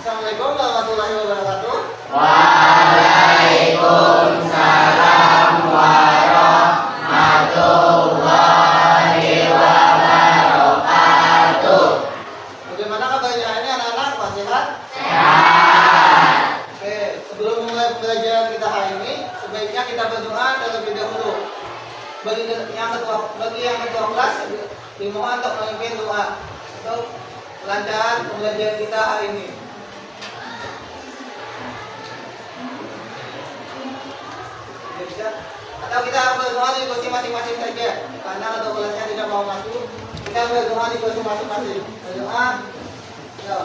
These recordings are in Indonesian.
Assalamualaikum warahmatullahi wabarakatuh. Waalaikumsalam warahmatullahi wabarakatuh. Bagaimana kabarnya ini anak-anak? Masih sehat? Sehat. Oke, sebelum mulai pembelajaran kita hari ini, sebaiknya kita berdoa terlebih dahulu. Bagi yang ketua kelas, dimohon untuk memimpin doa untuk kelancaran pembelajaran kita hari ini. Atau kita berdoa di kursi masing-masing saja, karena ketua kelasnya tidak mau masuk. Kita berdoa di kursi masing-masing. Berdoa. Yo.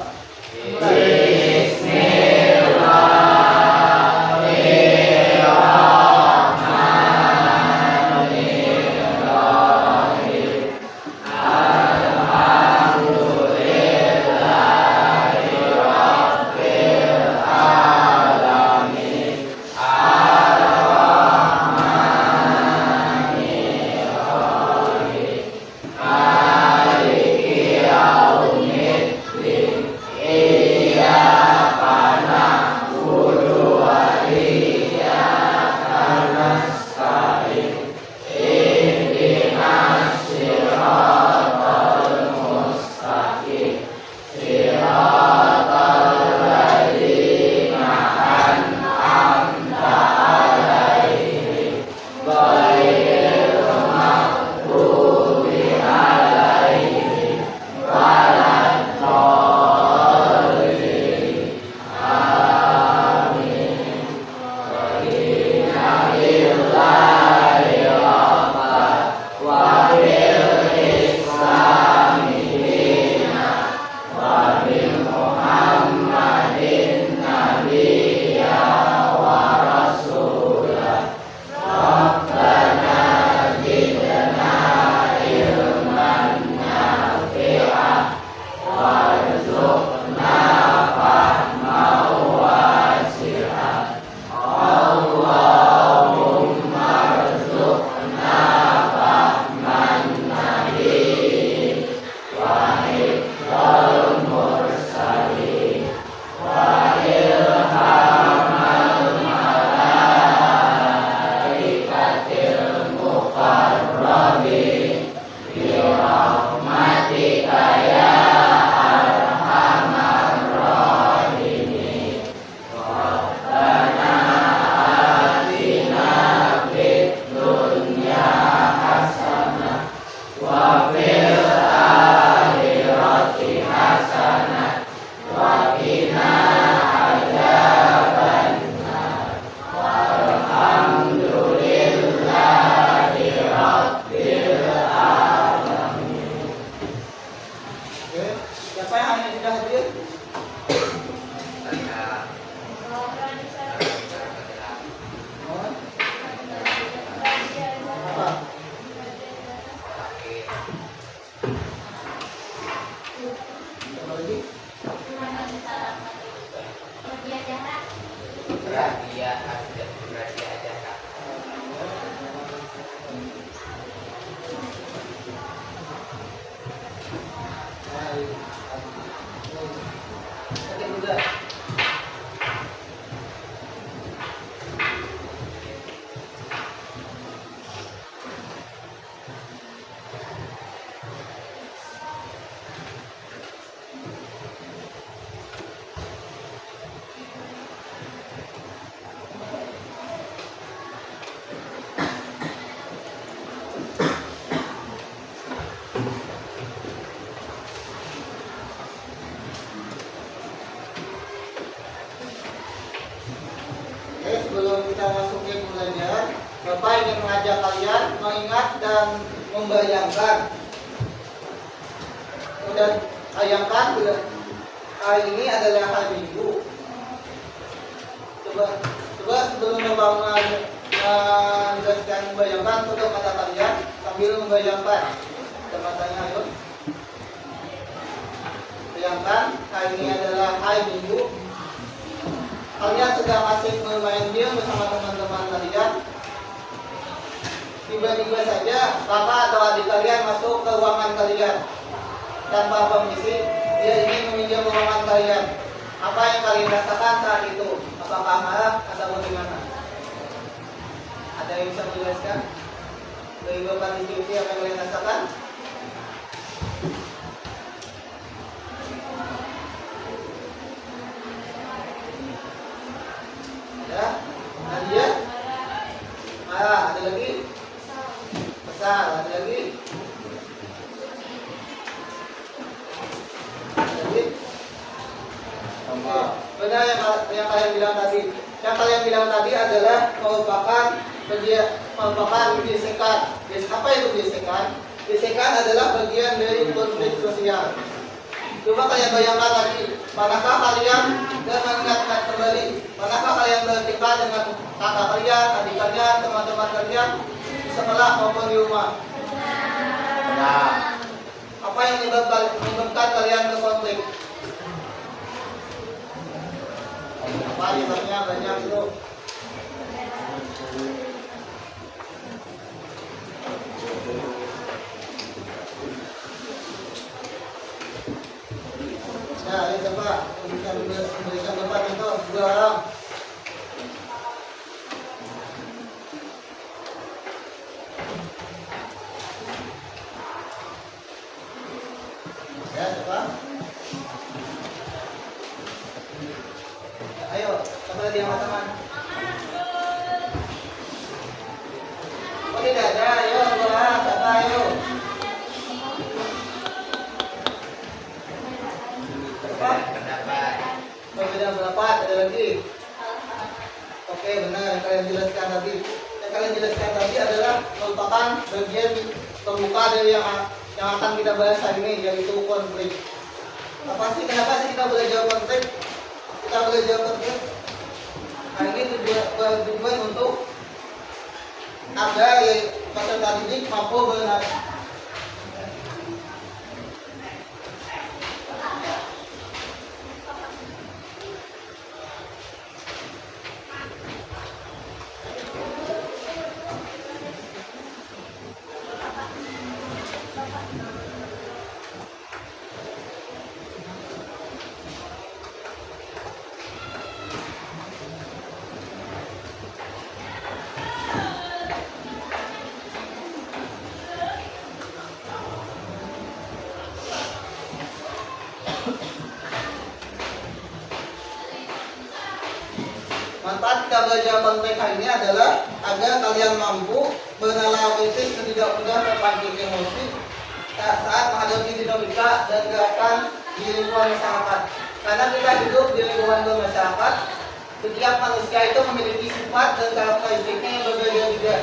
Siapa yang hari ini tidak hadir? Apa? Apa lagi? Sakit juga. Sebelum kita masuk ke pembelajaran, Bapak ingin mengajak kalian mengingat dan membayangkan. Dan bayangkan hari ini adalah hari Minggu. Coba sebelum Bapak menjelaskan membayangkan, tutup mata kalian sambil membayangkan. Tutup matanya, ayo. Bayangkan hari ini adalah hari Minggu. Kalian sedang asik bermain game bersama teman-teman kalian. Tiba-tiba saja kakak atau adik kalian masuk ke ruangan kalian tanpa permisi. Dia ingin meminjam ruangan kalian. Apa yang kalian rasakan saat itu? Apakah marah atau bagaimana? Ada yang bisa menjelaskan? Dari Bapak diskusi apa yang kalian rasakan? Ya, Nadia? Marah, ada lagi? Besar, ada lagi? Ada lagi? Benar yang kalian bilang tadi. Yang kalian bilang tadi adalah merupakan gesekan. Apa itu gesekan? Gesekan adalah bagian dari konflik sosial. Coba kalian bayangkan lagi, manakah kalian dan mengingatkan kembali, manakah kalian berdekat dengan kakak kalian, adik kalian, teman-teman kalian di sekolah maupun di rumah? Apa yang menyebabkan kalian berkonflik? Apa yang banyak itu? Nah, ini coba bisa memberikan tempat itu dua orang. Ya, coba. Ayo, coba dia sama teman. Oh tidak ada, ayo dua orang, coba ayo. Berbeda pendapat, ada lagi. Oke, benar yang kalian jelaskan tadi. Yang kalian jelaskan tadi adalah merupakan bagian pembuka dari yang akan kita bahas hari ini, yaitu konflik. Kenapa sih kita belajar konflik? Kita belajar konflik. Hari ini tujuan untuk agar peserta didik mampu benar. Manfaat kita belajar konflik hari ini adalah agar kalian mampu bernalar kritis dan tidak mudah terpancing emosi saat menghadapi dinamika dan gerakan di lingkungan masyarakat. Karena kita hidup di lingkungan bermasyarakat, setiap manusia itu memiliki sifat dan karakteristiknya yang berbeda-beda,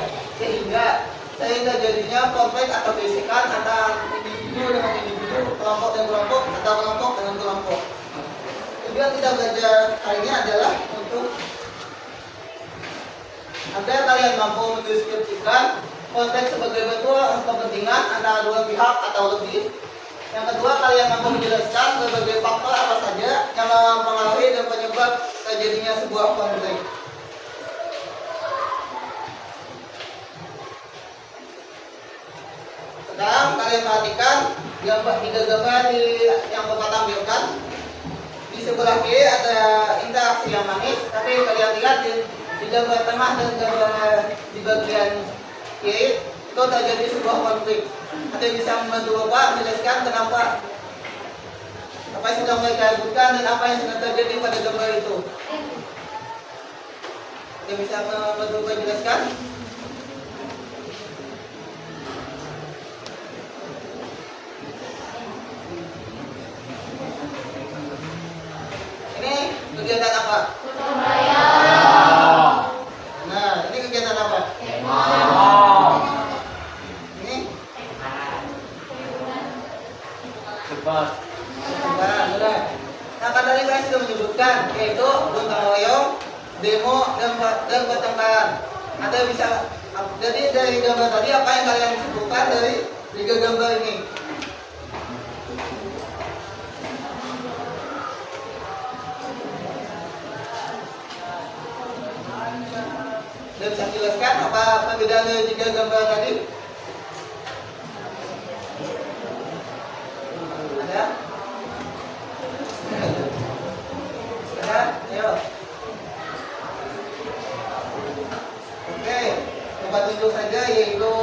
sehingga jadinya konflik atau gesekan antara individu dengan individu, kelompok dan kelompok, atau kelompok dengan kelompok. Tujuan kita belajar hari ini adalah untuk agar kalian mampu mendeskripsikan konteks sebagai bentuk kepentingan antara dua pihak atau lebih. Yang kedua, kalian mampu menjelaskan berbagai faktor apa saja yang mempengaruhi dan penyebab terjadinya sebuah konflik. Sekarang kalian perhatikan tiga gambar yang Bapak tampilkan. Di sebelah kiri ada interaksi yang manis, tapi kalian lihat di gambar tengah dan gambar di bagian kiri itu terjadi sebuah konflik. Ada yang bisa membantu Bapak menjelaskan kenapa apa yang sedang mereka lakukan dan apa yang sedang terjadi pada gambar itu? Ada yang bisa membantu Bapak jelaskan? Ini kegiatan apa? Nah, ini kegiatan apa? Ini? Benar. Nah, kata tadi saya sudah menyebutkan, yaitu gotong royong, demo, dan pertengkaran. Ada bisa, jadi dari gambar tadi apa yang kalian sebutkan dari tiga gambar ini? Dan bisa jelaskan apa perbedaan dari tiga gambar tadi? Ada? tunjuk saja, yaitu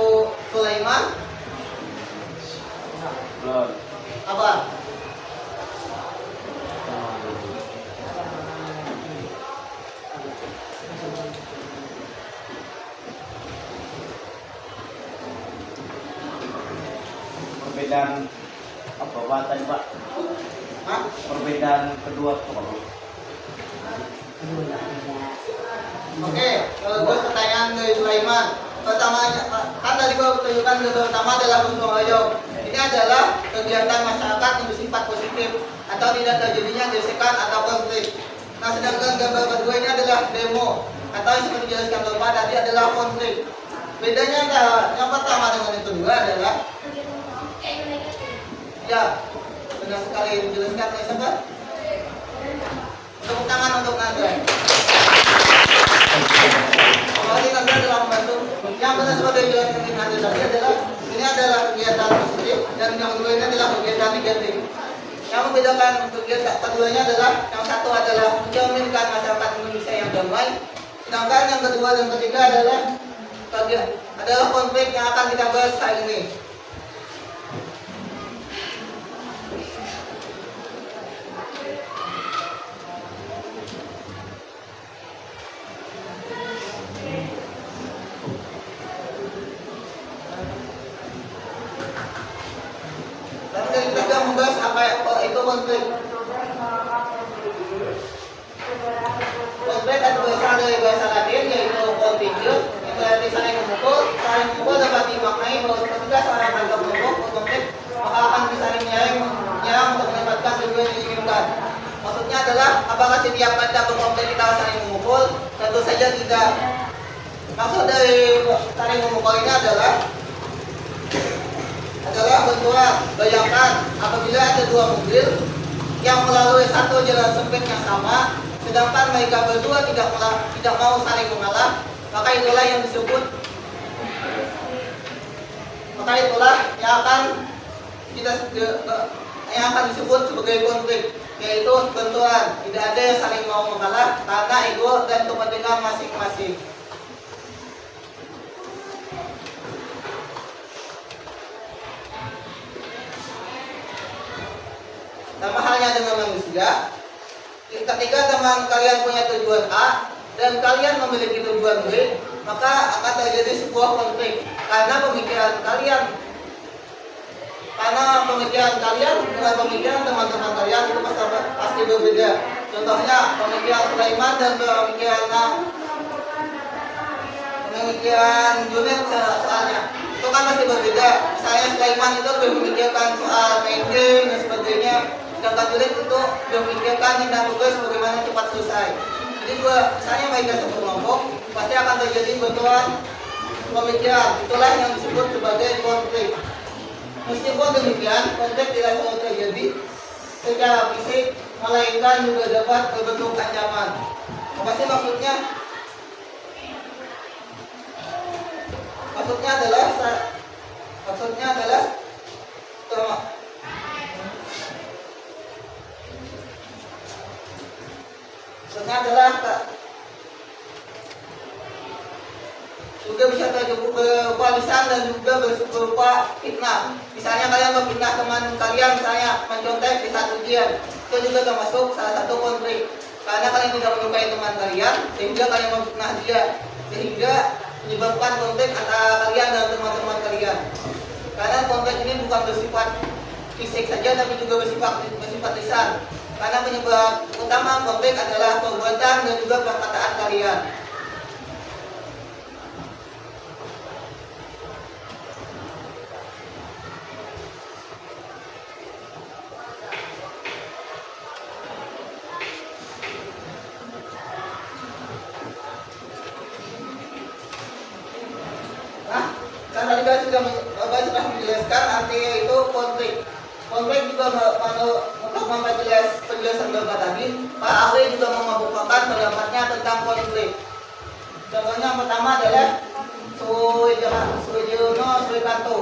Sulaiman. Apa? Perbedaan apa watan Pak? Hah? Perbedaan kedua apa? Oke, kalau gue pertanyaan dari Sulaiman. Pertamanya, kan tadi gue tunjukkan pertama adalah gotong royong. Ini adalah kegiatan masyarakat yang bersifat positif atau tidak terjadinya gesekan atau konflik. Nah, sedangkan gambar kedua ini adalah demo atau yang seperti dijelaskan Bapak tadi adalah konflik. Bedanya antara yang pertama dengan yang kedua adalah ya, benar sekali dijelaskan oleh siapa? Tepuk tangan untuk Nadra. Kembali Nadra adalah membantu. Yang benar seperti dijelaskan oleh Nadra tadi adalah ini adalah kegiatan positif dan yang kedua ini adalah kegiatan negatif. Yang membedakan kegiatan keduanya adalah yang satu adalah mencerminkan masyarakat Indonesia yang damai, sedangkan yang kedua dan ketiga adalah konflik yang akan kita bahas hari ini. Kita membahas apa itu konflik. Konflik ada berasal dari bahasa Latin yaitu configure, yang berarti saling memukul. Saling memukul dapat dimaknai bahwa ketika seorang anggap kelompok konflik maka akan saling menyerang untuk mendapatkan tujuan yang diinginkan. Maksudnya adalah apakah setiap kata berkonflik kita saling memukul? Tentu saja tidak. Maksud dari saling memukul ini adalah benturan. Bayangkan apabila ada dua mobil yang melalui satu jalan sempit yang sama, sedangkan mereka berdua tidak mau saling mengalah, maka itulah yang akan disebut sebagai konflik, yaitu benturan. Tidak ada yang saling mau mengalah karena ego dan kepentingan masing-masing. Sama halnya dengan manusia, ketika teman kalian punya tujuan A dan kalian memiliki tujuan B, maka akan terjadi sebuah konflik karena pemikiran kalian dengan pemikiran teman-teman kalian itu pasti berbeda. Contohnya pemikiran Sulaiman dan pemikiran Junet soalnya itu kan masih berbeda. Misalnya Sulaiman itu lebih memikirkan soal main game dan sebagainya, sedangkan Junet itu memikirkan tindak tugas bagaimana cepat selesai. Jadi misalnya mereka satu kelompok, pasti akan terjadi benturan pemikiran. Itulah yang disebut sebagai konflik. Meskipun demikian, konflik tidak selalu terjadi secara fisik, melainkan juga dapat berbentuk ancaman. Apa sih maksudnya? Maksudnya adalah juga bisa berupa lisan dan juga berupa fitnah. Misalnya kalian memfitnah teman kalian, misalnya mencontek di saat ujian, itu juga termasuk salah satu konflik. Karena kalian tidak menyukai teman kalian, sehingga kalian memfitnah dia, sehingga menyebabkan konflik antara kalian dan teman-teman kalian. Karena konflik ini bukan bersifat fisik saja, tapi juga bersifat lisan. Karena penyebab utama konflik adalah perbuatan dan juga perkataan kalian. Kan tadi sudah menjelaskan artinya itu konflik. Konflik juga untuk memperjelas penjelasan Bapak tadi, Pak ahli juga mengemukakan pendapatnya tentang konflik. Contohnya yang pertama adalah Sujono Srikanto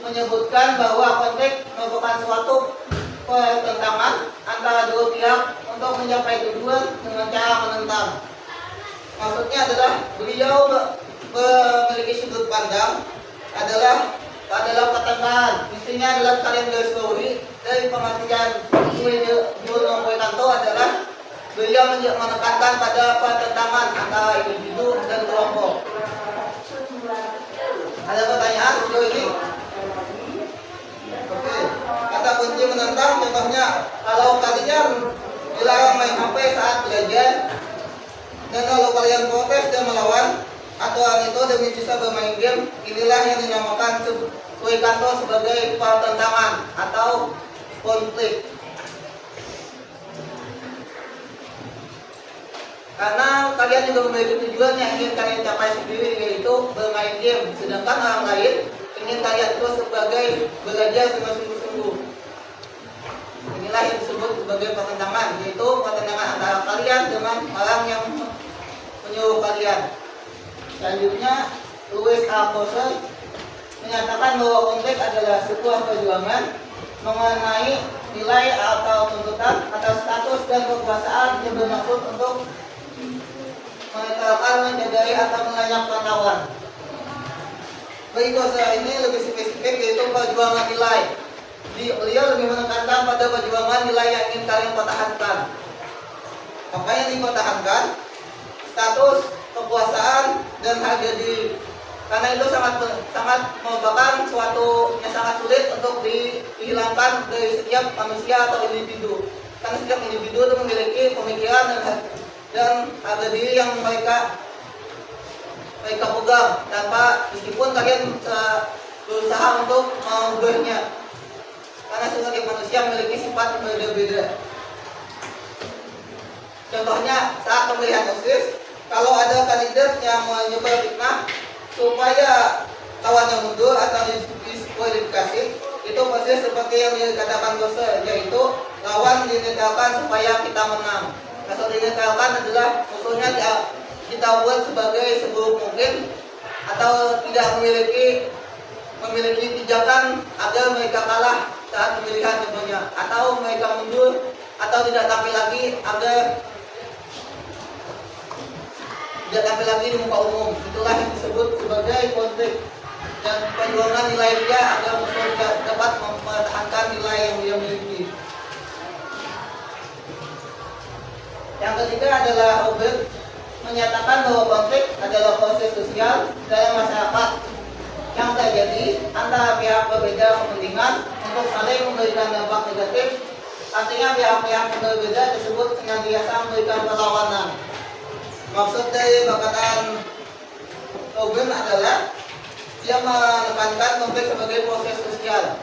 menyebutkan bahwa konflik merupakan suatu pertentangan antara dua pihak untuk mencapai tujuan dengan cara menentang. Maksudnya adalah beliau memiliki sudut pandang adalah pertengahan. Intinya adalah kalian garis bawahi dari pengertian Juno Kanto adalah beliau menekankan pada pertentangan antara individu dan kelompok. Ada pertanyaan sejauh ini? Oke. Kata kunci menentang contohnya kalau kalian dilarang main HP saat belajar dan kalau kalian protes dan melawan aturan itu demi bisa bermain game, inilah yang dinamakan Kanto sebagai pertentangan atau konflik. Karena kalian juga memiliki tujuan yang ingin kalian capai sendiri, yaitu bermain game, sedangkan orang lain ingin kalian terus sebagai belajar dengan sungguh-sungguh. Inilah yang disebut sebagai pertentangan, yaitu pertentangan antara kalian dengan orang yang menyuruh kalian. Selanjutnya, Louis Althusser menyatakan bahwa konflik adalah sebuah perjuangan mengenai nilai atau tuntutan atas status dan kekuasaan yang bermaksud untuk menetralkan, mencederai atau melenyapkan lawan. Bagi dosa ini lebih spesifik, yaitu perjuangan nilai. Beliau lebih menekankan pada perjuangan nilai yang ingin kalian pertahankan. Apa yang dipertahankan? Status, kekuasaan, dan harga diri. Karena itu sangat merupakan suatu yang sangat sulit untuk dihilangkan dari setiap manusia atau individu. Karena setiap individu itu memiliki pemikiran dan harga diri yang mereka pegang tanpa meskipun kalian berusaha untuk mengubahnya. Karena setiap manusia memiliki sifat yang berbeda-beda. Contohnya saat pemilihan OSIS, kalau ada kandidat yang menyebar fitnah supaya lawannya mundur atau diskualifikasi, itu persis seperti yang dikatakan Gosser, yaitu lawan dinetralkan supaya kita menang. Maksud dinetralkan adalah musuhnya kita buat sebagai seburuk mungkin atau tidak memiliki pijakan agar mereka kalah saat pemilihan contohnya, atau mereka mundur atau tidak tampil lagi agar tidak tampil lagi di muka umum. Itulah yang disebut sebagai konflik dan perjuangan nilai dia agar musuh dapat mempertahankan nilai yang dia miliki. Yang ketiga adalah Robert menyatakan bahwa konflik adalah proses sosial dalam masyarakat yang terjadi antara pihak berbeda kepentingan untuk saling memberikan dampak negatif. Artinya pihak-pihak berbeda tersebut senantiasa memberikan perlawanan. Maksud dari perkataan Robin adalah dia menekankan konflik sebagai proses sosial.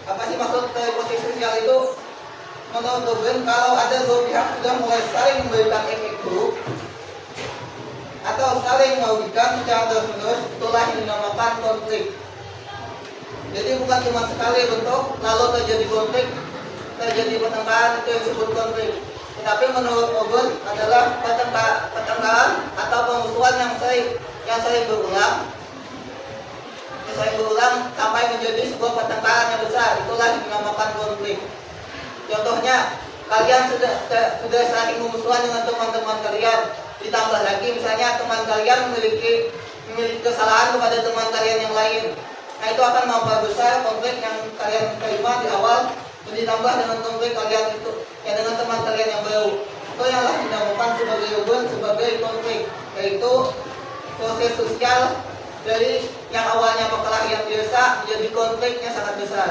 Apa sih maksud dari proses sosial itu? Menurut Robin, kalau ada dua pihak sudah mulai saling memberikan efek buruk atau saling merugikan secara terus-menerus, itulah yang dinamakan konflik. Jadi bukan cuma sekali bentuk lalu terjadi konflik, terjadi pertengkaran, itu yang disebut konflik. Tetapi menurut Robin adalah pertengkaran atau permusuhan yang sering berulang sampai menjadi sebuah pertengkaran yang besar. Itulah yang dinamakan konflik. Contohnya, kalian sudah saling memusuhan dengan teman-teman kalian. Ditambah lagi misalnya teman kalian memiliki kesalahan kepada teman kalian yang lain. Nah, itu akan memperbesar konflik yang kalian terima di awal, ditambah dengan konflik kalian itu dengan teman kalian yang baru. Itu yang dinamakan sebagai konflik, yaitu proses sosial dari yang awalnya perkelahian biasa menjadi konflik yang sangat besar.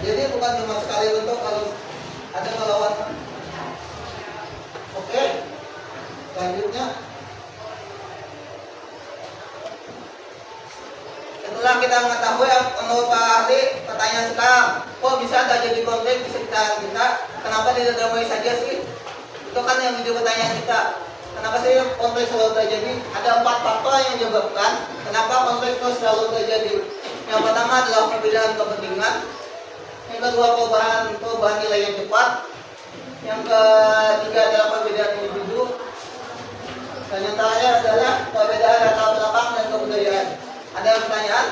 Jadi bukan cuma sekali bentuk kalau ada melawan. Oke, selanjutnya setelah kita mengetahui menurut Pak ahli, pertanyaan sekarang, kok bisa terjadi konflik di sekitar kita? Kenapa tidak damai saja sih? Itu kan yang menjadi pertanyaan kita. Kenapa sih konflik selalu terjadi? Ada 4 faktor yang menyebabkan kenapa konflik terus selalu terjadi. Yang pertama adalah perbedaan kepentingan. Yang kedua perubahan nilai yang cepat. Yang ketiga adalah perbedaan individu. Dan yang terakhir adalah perbedaan latar belakang dan kebudayaan. Ada pertanyaan?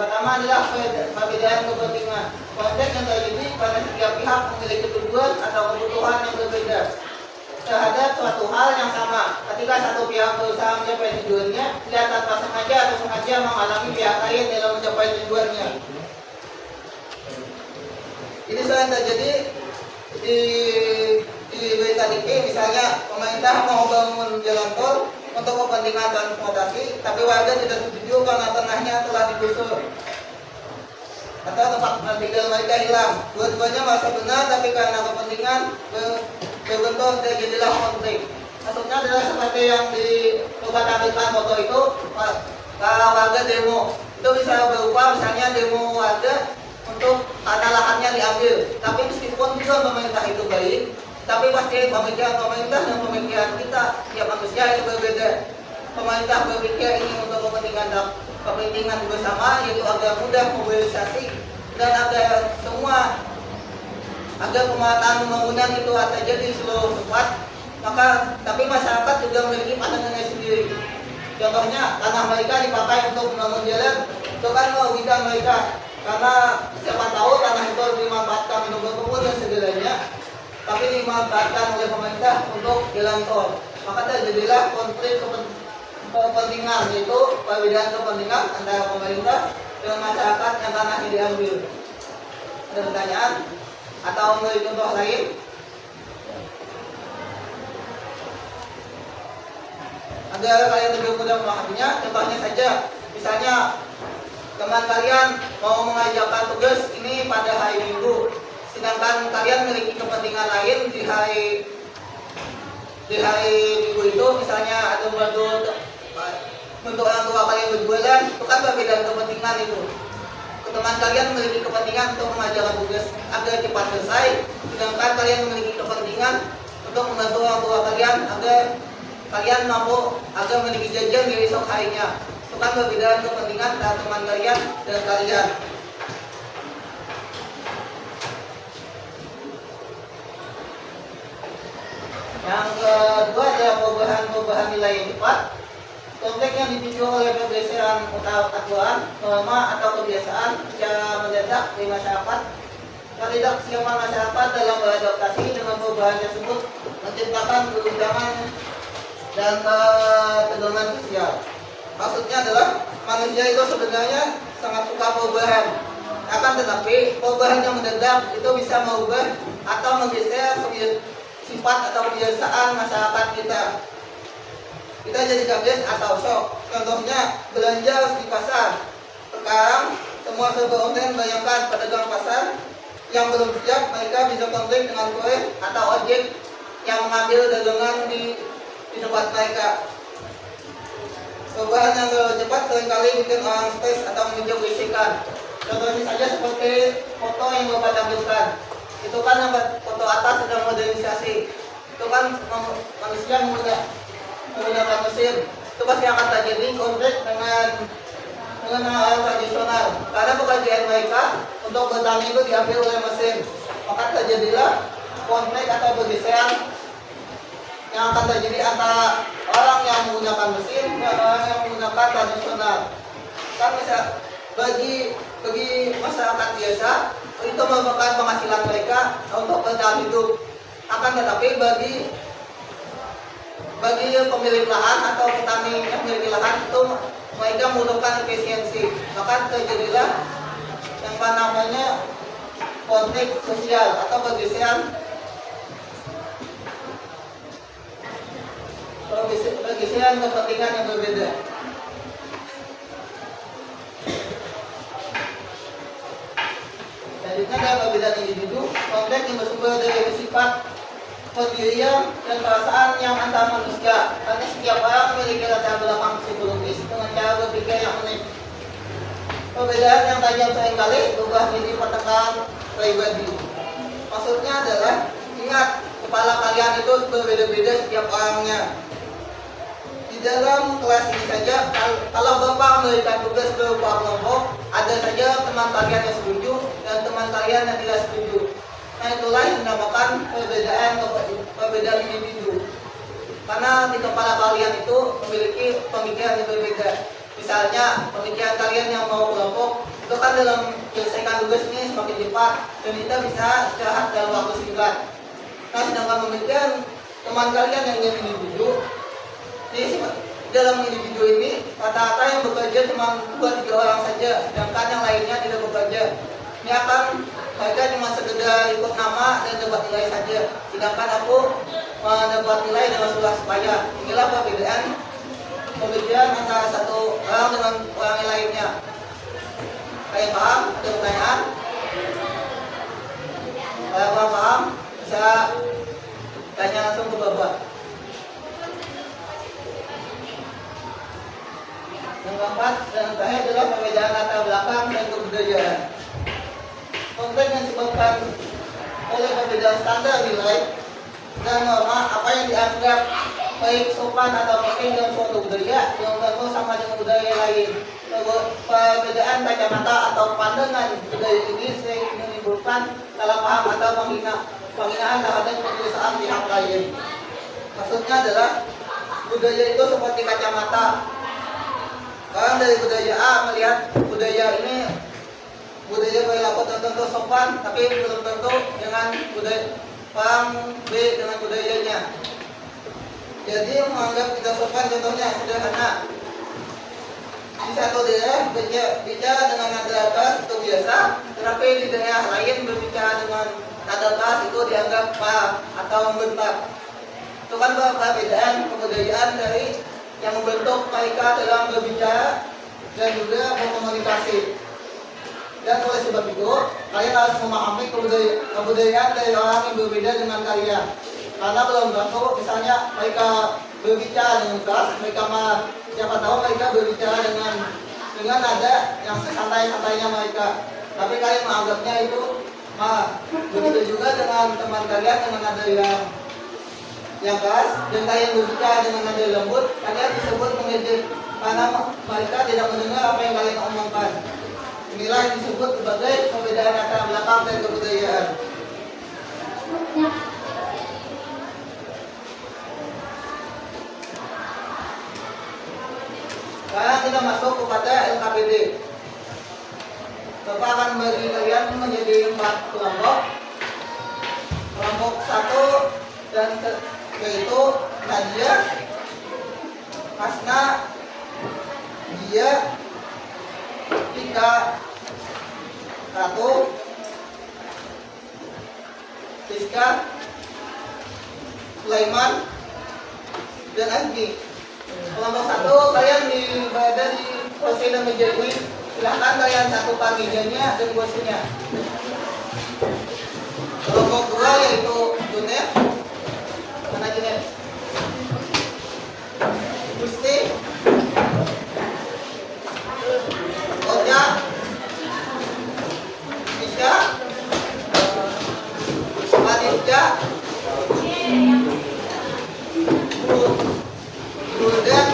pertama adalah perbedaan kepentingan. Konteks yang terjadi pada setiap pihak memiliki tujuan atau kebutuhan yang berbeda terhadap suatu hal yang sama. Ketika satu pihak berusaha mencapai tujuannya, dia tanpa sengaja atau sengaja menghalangi pihak lain dalam mencapai tujuannya. Ini selain terjadi di berita DP, misalnya pemerintah mau bangun jalan tol untuk kepentingan transportasi, tapi warga tidak setuju karena tanahnya telah digusur atau tempat tinggal mereka hilang. Dua-duanya merasa benar, tapi karena kepentingan berbentuk terjadilah konflik. Maksudnya adalah seperti yang tampilkan foto itu, kalau warga demo itu bisa berupa misalnya demo warga untuk tanah lahannya diambil. Tapi meskipun juga pemerintah itu baik, tapi pasti pemikiran pemerintah dan pemikiran kita tiap manusia itu berbeda. Pemerintah berpikir ini untuk kepentingan bersama, yaitu agar mudah mobilisasi dan agar pemerataan pembangunan itu terjadi di seluruh tempat. Tapi masyarakat juga memiliki pandangannya sendiri. Contohnya tanah mereka dipakai untuk membangun jalan, itu kan merugikan mereka. Karena siapa tahu tanah itu dimanfaatkan untuk berkebun dan segalanya, tapi dimanfaatkan oleh pemerintah untuk jalan tol. Maka terjadilah konflik kepentingan, yaitu perbedaan kepentingan antara pemerintah dengan masyarakat yang tanahnya diambil. Ada pertanyaan atau memberi contoh lain? Agar kalian lebih mudah memahaminya, contohnya saja, misalnya teman kalian mau mengajarkan tugas ini pada hari Minggu, sedangkan kalian memiliki kepentingan lain di hari Minggu itu, misalnya ada bentuk orang tua kalian berjualan, itu kan perbedaan kepentingan itu. Teman kalian memiliki kepentingan untuk mengajarkan tugas agar cepat selesai, sedangkan kalian memiliki kepentingan untuk membantu orang tua kalian agar kalian mampu agar memiliki jajan di esok harinya. Itu kan perbedaan kepentingan antara teman kalian dan kalian. Yang kedua adalah perubahan nilai yang cepat. Konflik yang dipicu oleh pergeseran aturan, norma atau kebiasaan secara mendadak di masyarakat. Ketidaksiapan masyarakat dalam beradaptasi dengan perubahan tersebut menciptakan kegundahan dan ketegangan sosial. Maksudnya adalah manusia itu sebenarnya sangat suka perubahan. Akan tetapi perubahan yang mendadak itu bisa mengubah atau menggeser sifat atau kebiasaan masyarakat kita. Kita jadi kaget atau shock. Contohnya belanja di pasar. Sekarang semua serba online. Bayangkan pedagang pasar yang belum siap, mereka bisa konflik dengan kurir atau ojek yang mengambil dagangan di tempat mereka. Perubahan yang terlalu cepat seringkali bikin orang stres atau menunjuk bisikan. Contohnya saja seperti foto yang Bapak tampilkan. Itu kan yang foto atas sedang modernisasi. Itu kan manusia menggunakan mesin. Itu pasti akan terjadi konflik dengan orang tradisional. Karena pekerjaan mereka untuk bertani itu diambil oleh mesin. Maka terjadilah konflik atau pergeseran yang akan terjadi antara orang yang menggunakan mesin dan orang yang menggunakan tradisional. Kan bisa bagi masyarakat biasa itu merupakan penghasilan mereka untuk bertahan hidup. Akan tetapi bagi pemilik lahan atau petani yang memiliki lahan itu mereka membutuhkan efisiensi. Maka terjadilah yang namanya konflik sosial atau pergeseran kepentingan yang berbeda. Selanjutnya adalah perbedaan individu. Konflik yang bersumber dari sifat pendirian dan perasaan yang antar manusia. Karena setiap orang memiliki latar belakang psikologis dengan cara berpikir yang unik. Perbedaan yang tajam seringkali berubah menjadi pertengkaran pribadi. Maksudnya adalah, ingat, kepala kalian itu berbeda-beda setiap orangnya. Di dalam kelas ini saja, kalau Bapak memberikan tugas berupa kelompok, ada saja teman kalian yang setuju dan teman kalian yang tidak setuju. Nah, itulah yang dinamakan perbedaan individu. Karena di kepala kalian itu memiliki pemikiran yang berbeda. Misalnya, pemikiran kalian yang mau kelompok itu kan dalam menyelesaikan tugas ini semakin cepat dan kita bisa istirahat dalam waktu singkat. Nah, sedangkan pemikiran teman kalian yang ingin individu, jadi dalam individu ini rata-rata yang bekerja cuma 2-3 orang saja, sedangkan yang lainnya tidak bekerja. Ini akan mereka cuma sekedar ikut nama dan dapat nilai saja, sedangkan aku mendapat nilai dengan surat supaya. Inilah perbedaan pemikiran antara satu orang dengan orang yang lainnya. Kalian paham? Ada pertanyaan? Kalau paham, bisa tanya langsung ke Bapak. Yang keempat dan terakhir adalah perbedaan latar belakang dan kebudayaan. Konteks yang disebabkan oleh perbedaan standar nilai dan norma apa yang dianggap baik sopan atau penting dalam suatu budaya belum tentu sama dengan budaya lain. Perbedaan kacamata atau pandangan budaya ini sering menimbulkan salah paham atau penghinaan terhadap perusahaan pihak lain. Maksudnya adalah budaya itu seperti kacamata. Orang dari budaya A melihat budaya ini budaya perilaku tertentu sopan, tapi belum tentu dengan budaya orang B dengan budayanya. Jadi menganggap tidak sopan contohnya sederhana. Di satu daerah bicara dengan nada keras itu biasa, tetapi di daerah lain berbicara dengan nada keras itu dianggap marah atau membentak. Itu kan perbedaan kebudayaan dari yang membentuk mereka dalam berbicara dan juga berkomunikasi. Dan oleh sebab itu, kalian harus memahami kebudayaan dari orang yang berbeda dengan kalian. Karena belum tentu, misalnya mereka berbicara dengan keras, mereka siapa tahu mereka berbicara dengan nada yang sesantai-santainya mereka. Tapi kalian menganggapnya itu marah. Begitu juga dengan teman kalian dengan nada yang keras, dan kalian berbicara dengan nada lembut, kalian disebut mengejek karena mereka tidak mendengar apa yang kalian omongkan. Inilah yang disebut sebagai perbedaan latar belakang dan kebudayaan. Sekarang kita masuk kepada LKPD. Bapak akan bagi kalian menjadi 4 kelompok. Kelompok 1 dan yaitu Nadia, Hasna, Dia, Tika, Ratu, Siska, Sulaiman, dan Anggi. Kelompok 1 kalian berada di posisi meja ini. Silahkan kalian satukan mejanya dan kursinya. Kelompok 2 yaitu Junet. Mana Junet? Gusti, Oja, Isya, Aditya, Gulden,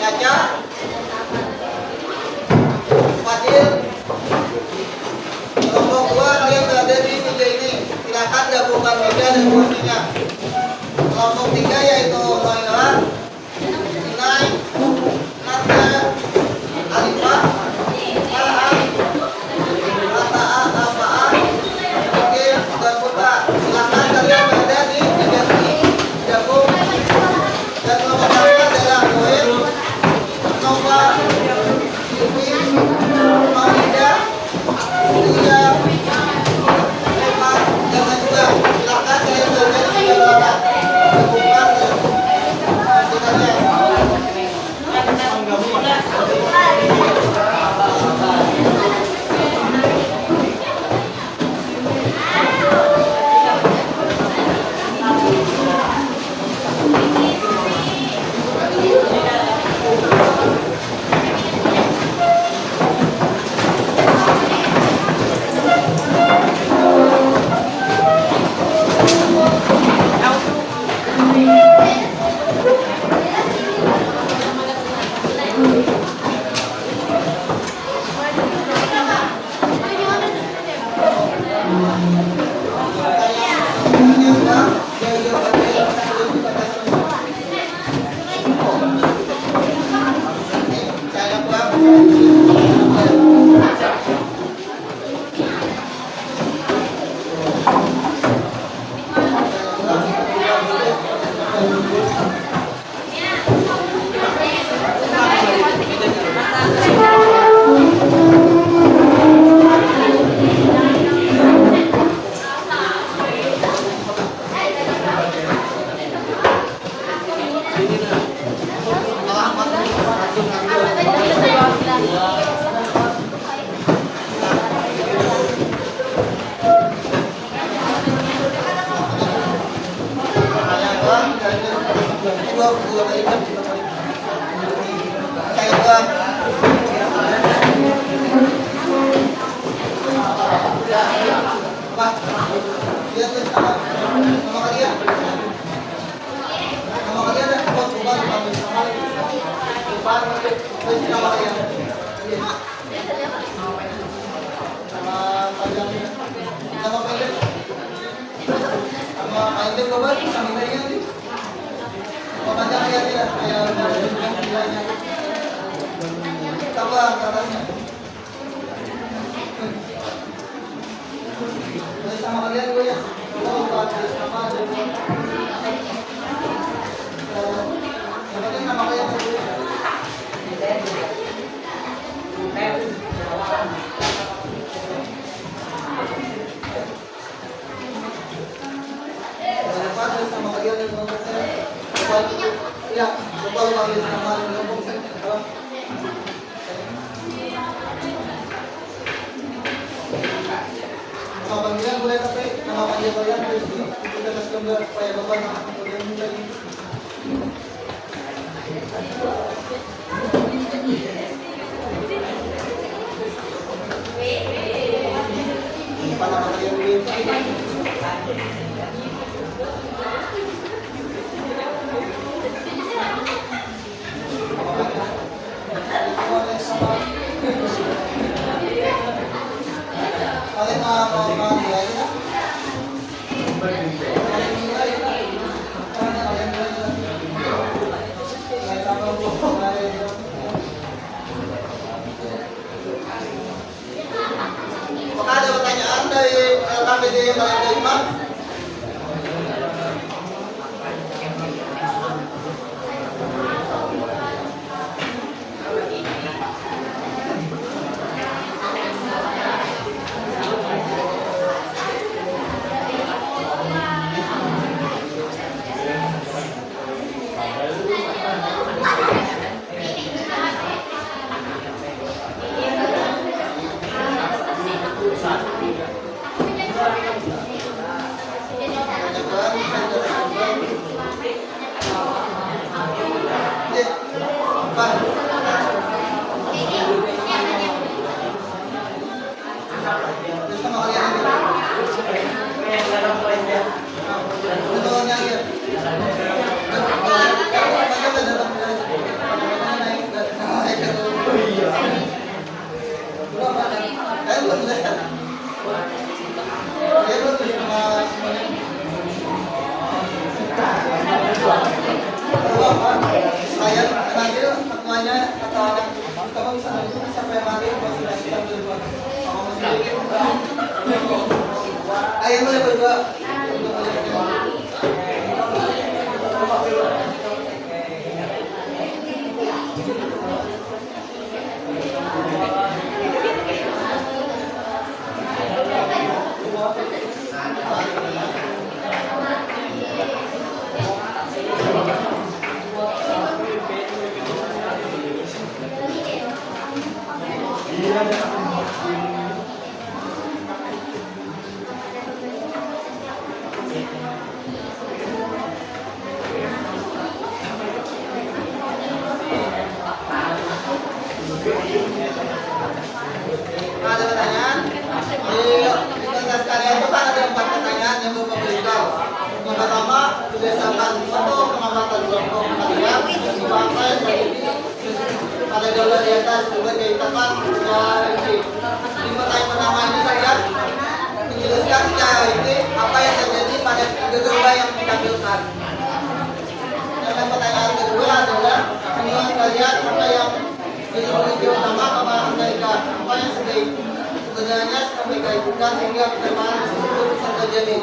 Caca, Fadil. Kelompok 2 kalian berada di meja ini. Silakan gabungkan meja dan kursinya. Kelompok 3 yaitu Noira, Inai, Nanda, Alifah, Farhan, Rataa, Rafaan, Oke, dan Putra. Silakan kalian berada di meja ini. Gabung. Dan kelompok 4 adalah Noel, Nova, Yufi, Maulida, Lia, Evan, dan Najwa. Silakan kalian berada di meja belakang. Gabungkan juga banget sama kayaknya nih. Pokoknya lihat ya, kayak nilainya. Tambah katanya. Sama kalian gue ya. Oh, sama yang penting nama kalian sendiri. Sama kalian yang ngomong ya, lupa panggil nama yang ngomong nama panggilan boleh tapi nama panggil kalian harus kita kasih gambar supaya bapak nama kemudian lagi. Apa nama kalian dulu? Apakah ada pertanyaan dari LKPD Balai Kelima? Saya nanti semuanya atau anak kamu bisa nanti sampai mati masih kita berdua. Ayo boleh berdua. Ada pertanyaan? Di kontes kalian itu kan ada 4 pertanyaan yang Bapak berikan. Yang pertama, berdasarkan foto pengamatan kelompok kalian dipakai pada gambar di atas juga diitakan secara ini. Di pertanyaan pertama ini saya menjelaskan secara ini apa yang terjadi pada gegembah yang ditampilkan. Dan pertanyaan kedua adalah menurut kalian apa yang menjadi utama kemarahan mereka, apa yang sebenarnya mereka lakukan sehingga perkembangan tersebut bisa terjadi.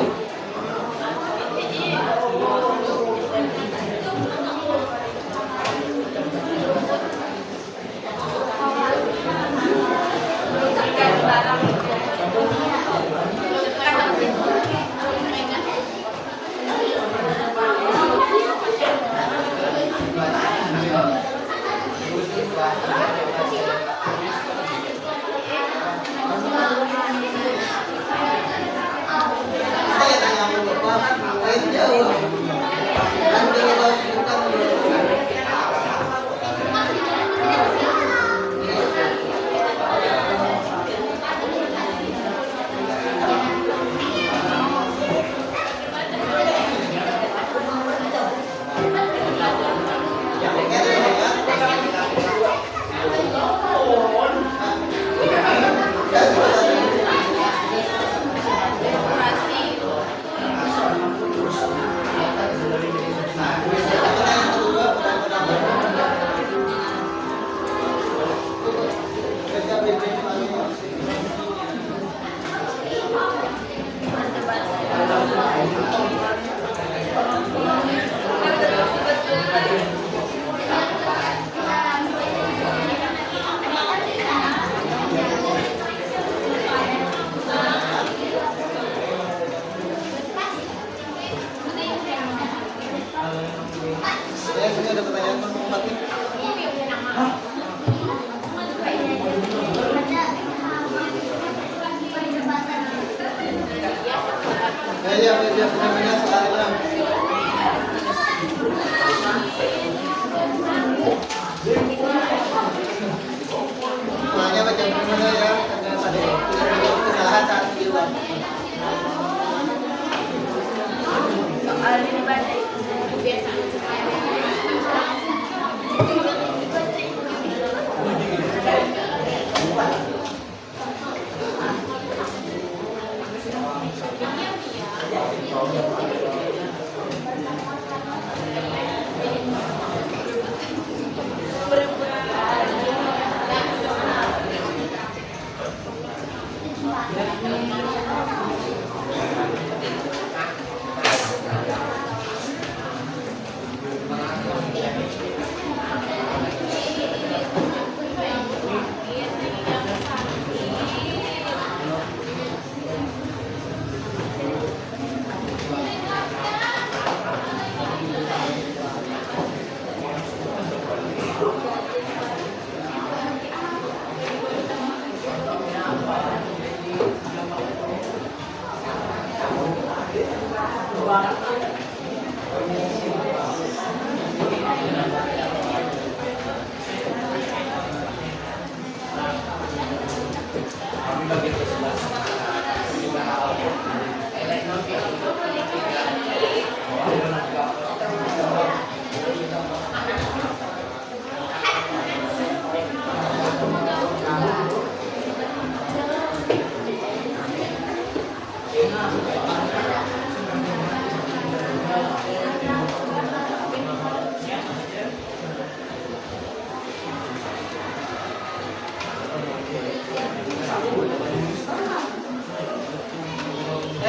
Saya tanya sama Bapak, lain jauh. Nanti kalau bukan dia benar-benar sekali lang. Makanya baca benar ya, dengan pada kesalahan saat iwan. Soal ini baca kebiasaan.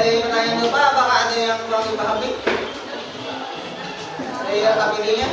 Pertanyaan lupa, apakah ada yang kurang dipahami? Dari KPD-nya?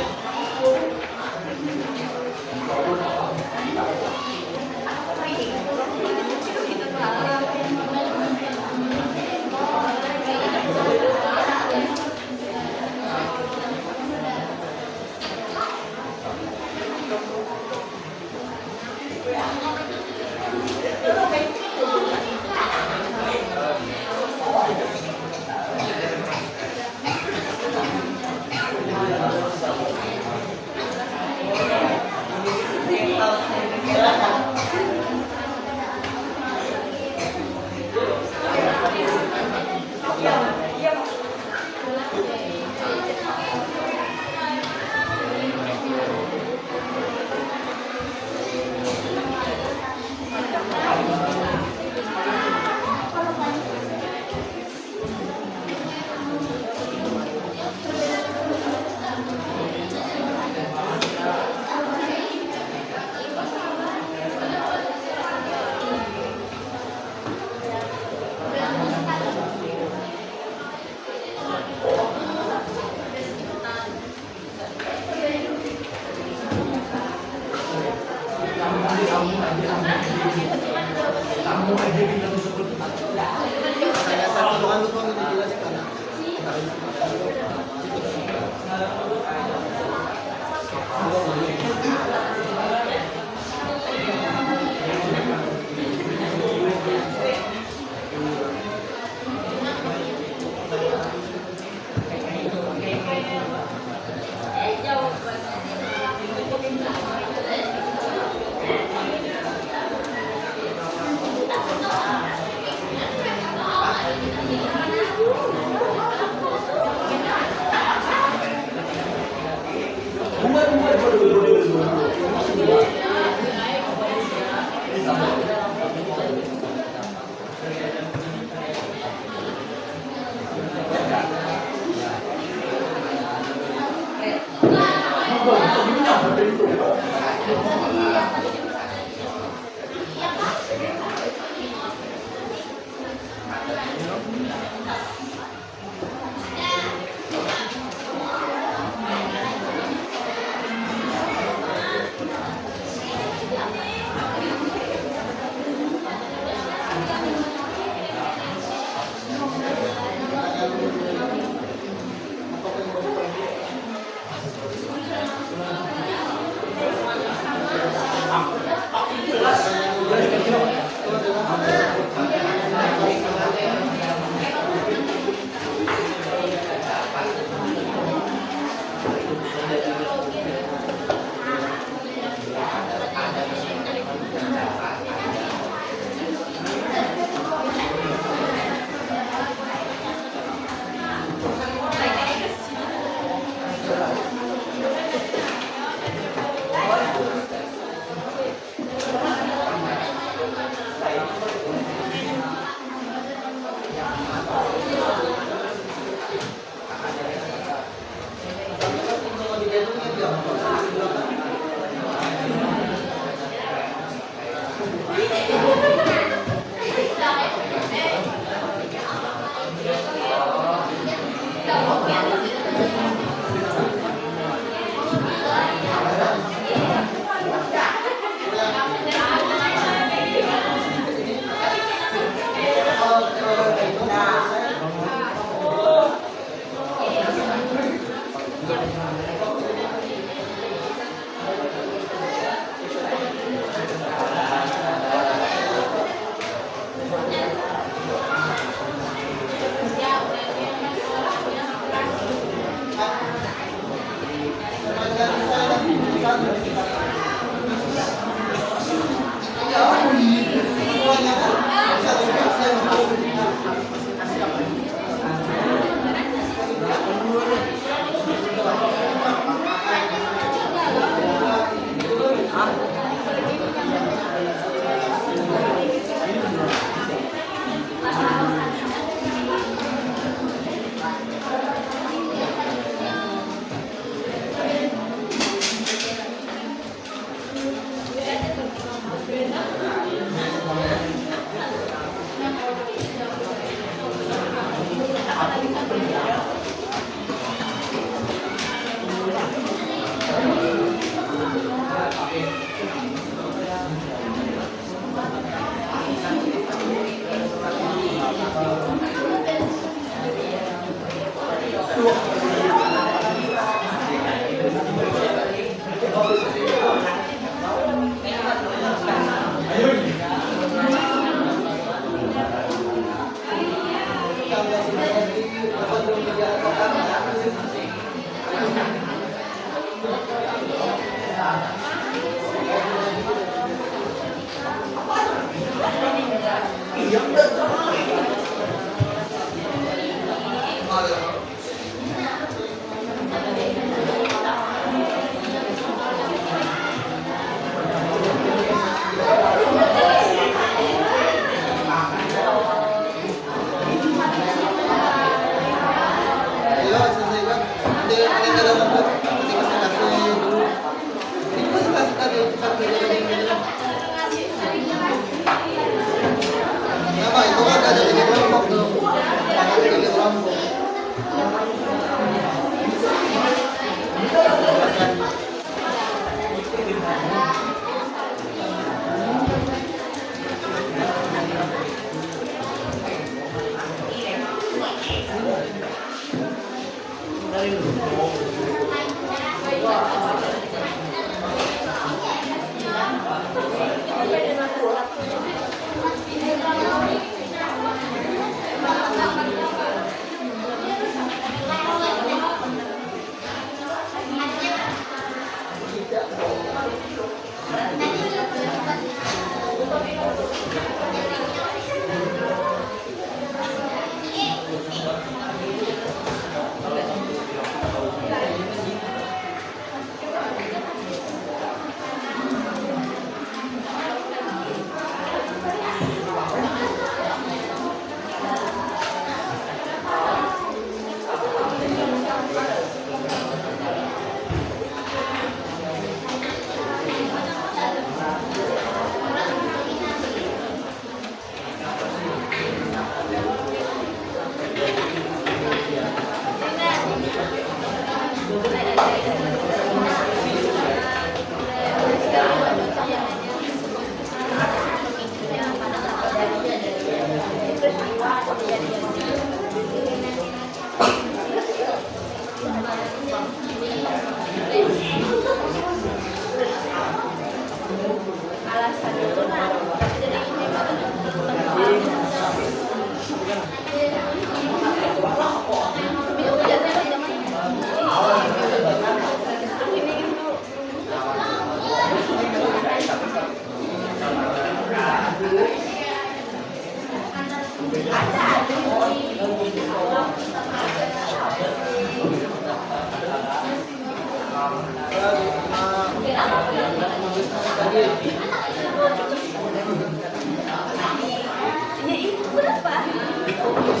Saya satu doang lupa dijelaskan.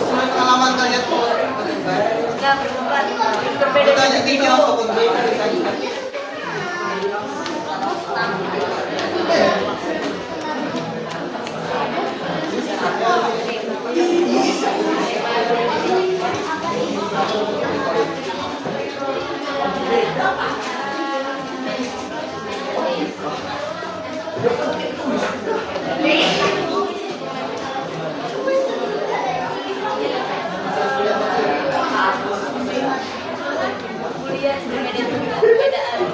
Pengalaman kalian tuh Enggak berempat. Berbeda Ditanya individu. kita ataupun beda ditanya. Kuliah berbeda juga. Perbedaan.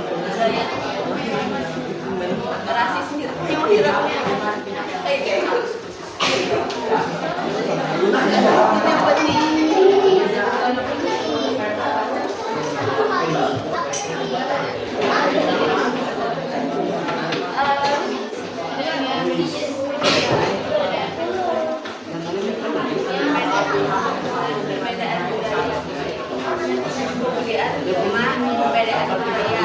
Perbedaan budaya. Kebahagiaan rumah, perbedaan budaya.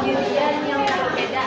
Dirian yang berbeda.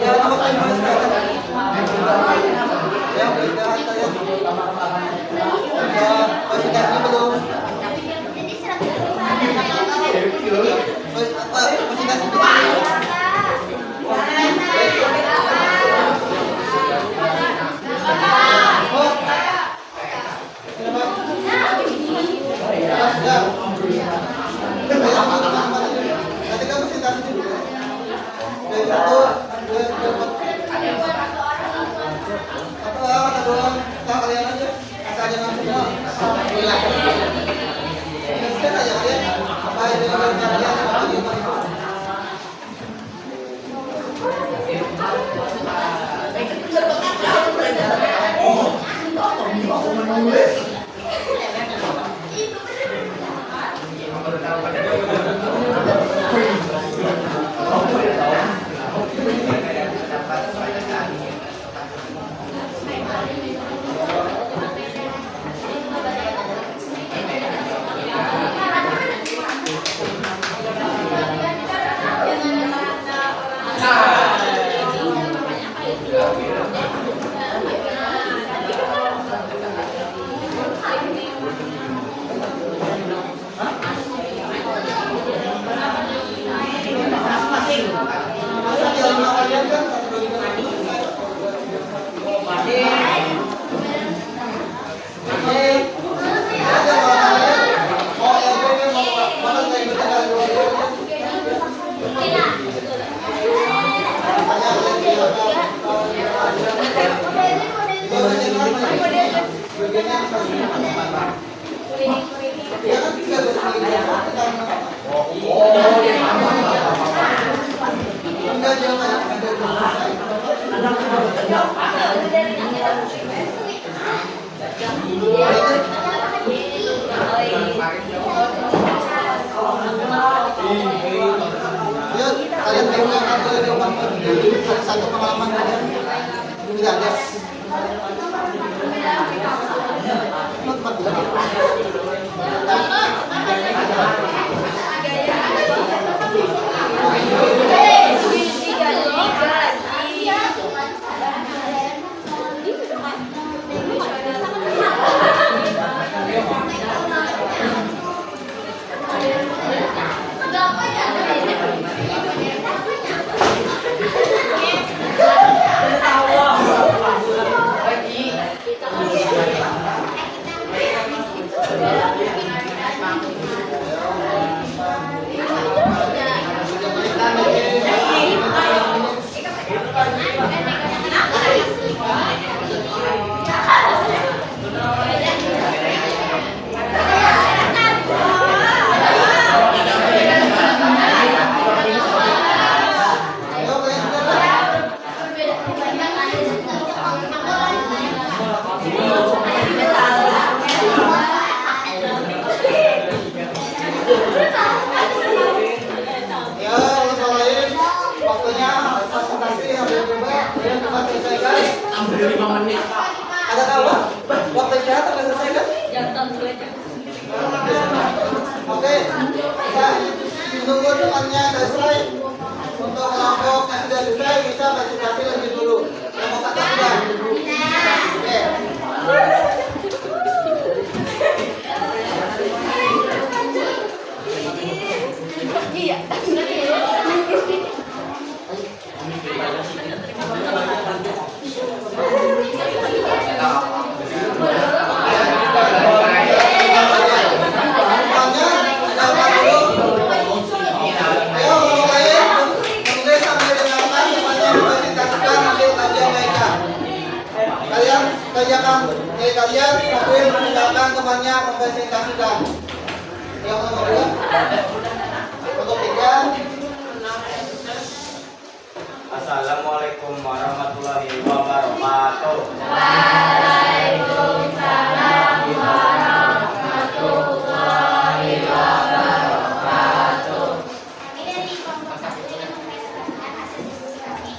Ya, satu, dua, tiga, satu doang, kita kalian aja, asal jangan semua. Gila. Set aja kalian, apa itu yang kalian apa itu. Satu pengalaman kalian tidak ada. Ada kawan? Waktu istirahat sudah selesai kan? Oke, kita menunggu temannya selesai. Untuk kelompok yang sudah selesai bisa presentasi lebih dulu. Kelompok satu sudah. Oke. Kalian sambil meninggalkan temannya mempresentasikan. Yang nomor 2, untuk 3. Assalamualaikum warahmatullahi wabarakatuh. Waalaikumsalam warahmatullahi wabarakatuh. Kami dari kelompok 1 yang mempresentasikan hasil diskusi kami.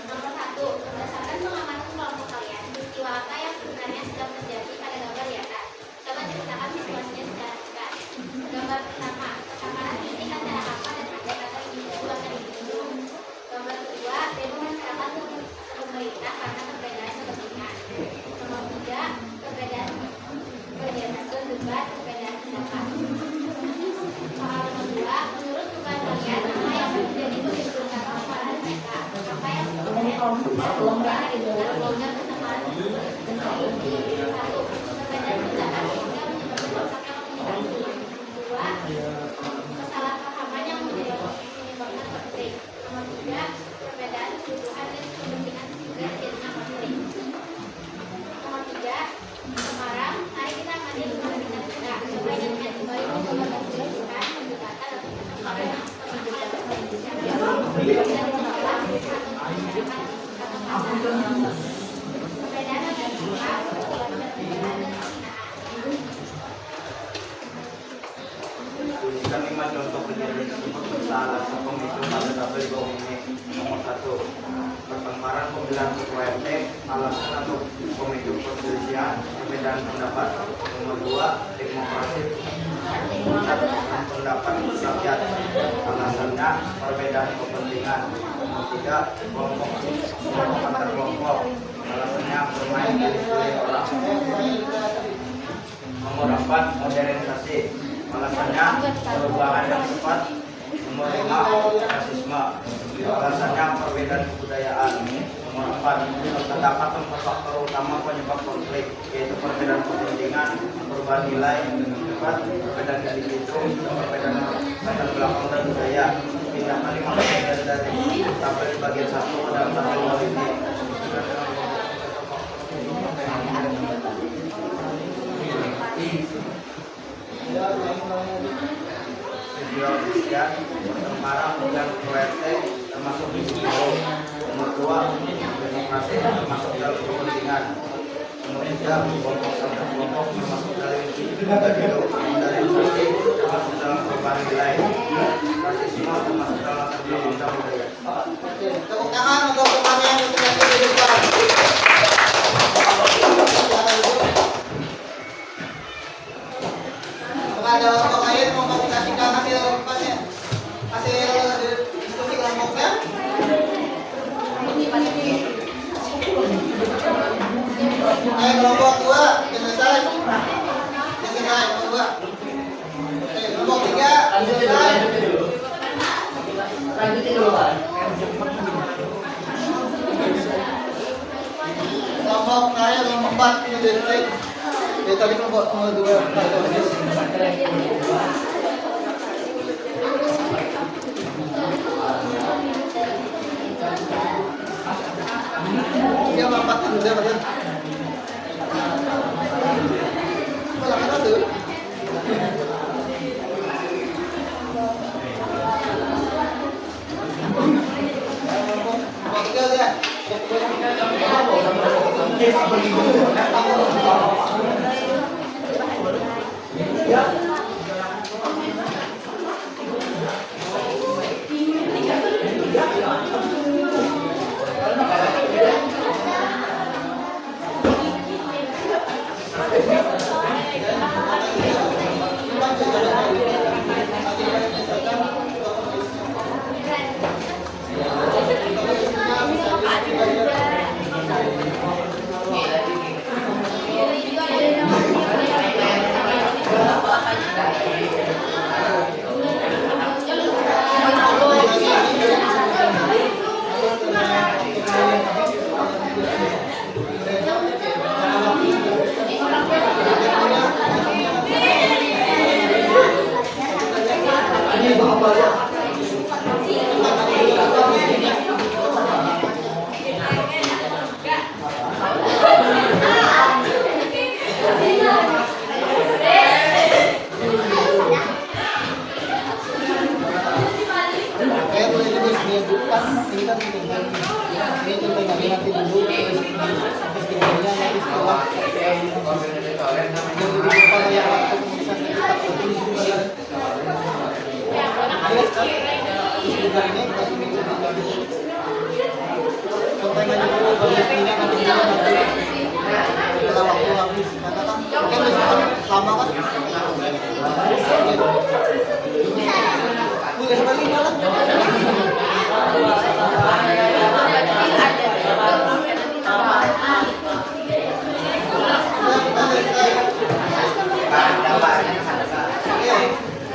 Nomor 1, berdasarkan pengamatan kelompok kalian, peristiwa apa yang sebenarnya sedang terjadi pada gambar di atas? Coba ceritakan situasinya secara singkat. Gambar pertama, kesamaran fisik antara apa dan andai kata individu akan individu. Gambar kedua, demo masyarakat ke pemerintah karena perbedaan kepentingan. Nomor 3, perbedaan debat, perbedaan pendapat. Soal nomor 2, menurut dugaan kalian, apa yang terjadi begitu kata suara mereka? Apa yang sebenarnya sehingga kesamaan tersebut? 1. Perbedaan pendapat sehingga menyebabkan rusaknya komunikasi. 2. Kesalahpahaman yang menyebabkan konflik. Nomor 3. Perbedaan antara suka, peristiwa tidak terjadi, dan penghinaan. Tuliskan 5 contoh kejadian tersebut bersalah hukum itu pada tabel di bawah ini. Nomor 1, pertengkaran pemilihan ketua RT, alasan atau komite perselisihan, perbedaan pendapat. Nomor 2, demokrasi dan pendapat rakyat, alasannya perbedaan kepentingan. Nomor 3, kelompok antar kelompok, alasannya bermain pilih-pilih orang. Nomor 4, modernisasi, alasannya perubahan yang cepat. Nomor 5, rasisme, alasannya perbedaan kebudayaan. Nomor 4, terdapat 4 faktor utama penyebab konflik, yaitu perbedaan kepentingan, perubahan nilai, 4, perbedaan individu, perbedaan latar belakang dan budaya. Pindahkan 5 bagian dari tabel di bagian 1 ke dalam tabel bawah ini. Video sekian pertengkaran dan PRT termasuk risiko. Nomor 2, demokrasi termasuk dalam kepentingan. Nomor 3, kelompok sampai kelompok termasuk dalam individu. Modernisasi termasuk dalam perubahan nilai. Rasisme termasuk dalam latar belakang dan budaya. Oke, tepuk tangan untuk teman yang sudah dudukkan. Ada kelompok lain mau kasih kasihkan hasil diskusi kelompoknya. Kelompok 2 selesai. Selesai kelompok 2. Kelompok 3 selesai. Lanjutin dulu, Pak. Kelompok saya kelompok 4 ini selesai. Tadi kelompok 2 dia empat itu dia bagian. Malah ada tuh. Tiga dia.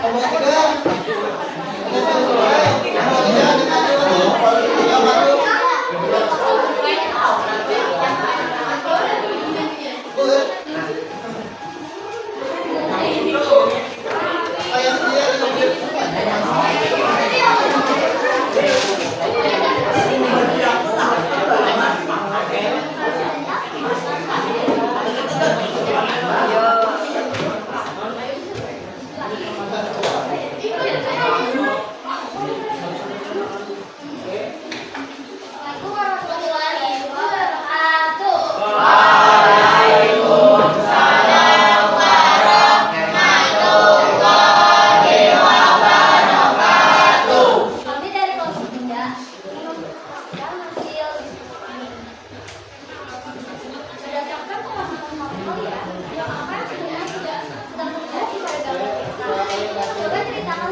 Nomor 3 dan hasil diskusi. Berdasarkan pengalaman kelompok kalian, yang akan sebenarnya sudah sedang terjadi pada gambar kita. Coba ceritakan